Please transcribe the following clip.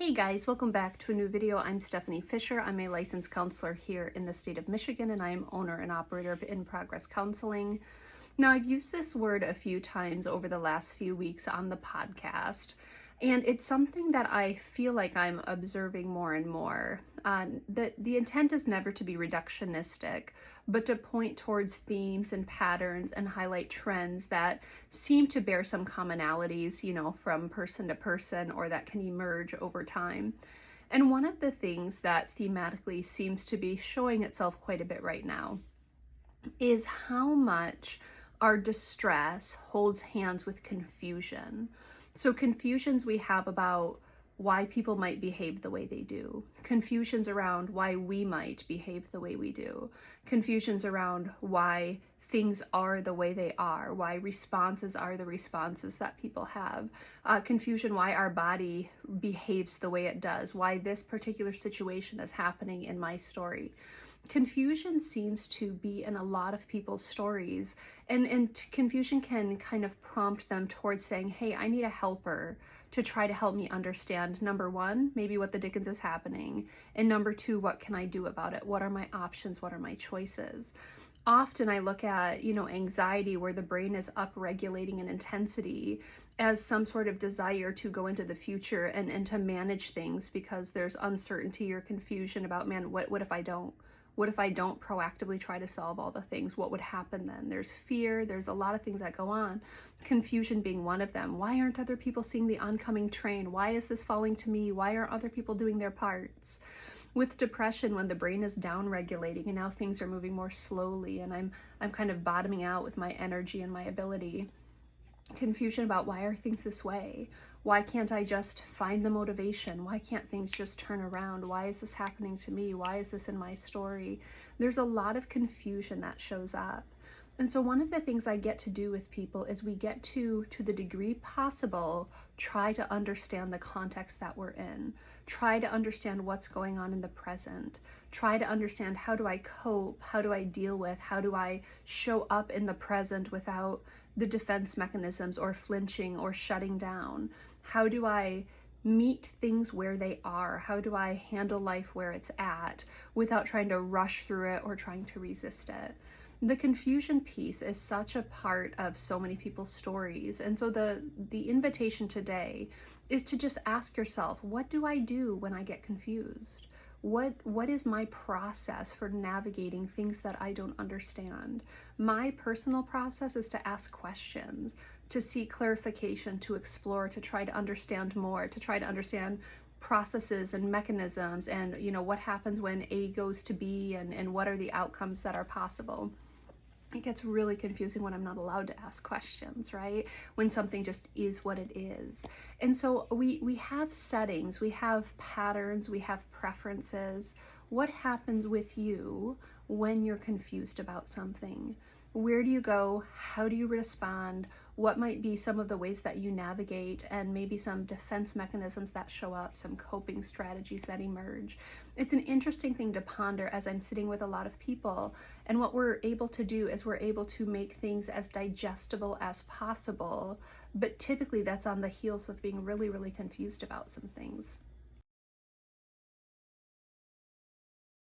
Hey guys, welcome back to a new video. I'm Stephanie Fisher. I'm a licensed counselor here in the state of Michigan, and I am owner and operator of In Progress Counseling. Now, I've used this word a few times over the last few weeks on the podcast, and it's something that I feel like I'm observing more and more. The intent is never to be reductionistic, but to point towards themes and patterns and highlight trends that seem to bear some commonalities, from person to person, or that can emerge over time. And one of the things that thematically seems to be showing itself quite a bit right now is how much our distress holds hands with confusion. So confusions we have about why people might behave the way they do, confusions around why we might behave the way we do, confusions around why things are the way they are, why responses are the responses that people have, confusion why our body behaves the way it does, why this particular situation is happening in my story. Confusion seems to be in a lot of people's stories, and confusion can kind of prompt them towards saying, hey, I need a helper to try to help me understand, number one, maybe what the dickens is happening, and number two, what can I do about it? What are my options? What are my choices? Often I look at, anxiety, where the brain is upregulating in intensity, as some sort of desire to go into the future and to manage things because there's uncertainty or confusion about, man, what if I don't? What if I don't proactively try to solve all the things? What would happen then? There's fear. There's a lot of things that go on. Confusion being one of them. Why aren't other people seeing the oncoming train? Why is this falling to me? Why aren't other people doing their parts? With depression, when the brain is down regulating and now things are moving more slowly and I'm kind of bottoming out with my energy and my ability. Confusion about why are things this way? Why can't I just find the motivation? Why can't things just turn around? Why is this happening to me? Why is this in my story? There's a lot of confusion that shows up. And so one of the things I get to do with people is we get to the degree possible, try to understand the context that we're in. Try to understand what's going on in the present. Try to understand, how do I cope? How do I deal with? How do I show up in the present without the defense mechanisms or flinching or shutting down? How do I meet things where they are? How do I handle life where it's at without trying to rush through it or trying to resist it? The confusion piece is such a part of so many people's stories. And so the invitation today is to just ask yourself, what do I do when I get confused? What is my process for navigating things that I don't understand? My personal process is to ask questions, to seek clarification, to explore, to try to understand more, to try to understand processes and mechanisms and, what happens when A goes to B and what are the outcomes that are possible. It gets really confusing when I'm not allowed to ask questions, right? When something just is what it is. And so we have settings, we have patterns, we have preferences. What happens with you when you're confused about something? Where do you go? How do you respond? What might be some of the ways that you navigate, and maybe some defense mechanisms that show up, some coping strategies that emerge? It's an interesting thing to ponder as I'm sitting with a lot of people, and what we're able to do is we're able to make things as digestible as possible, but typically that's on the heels of being really, really confused about some things.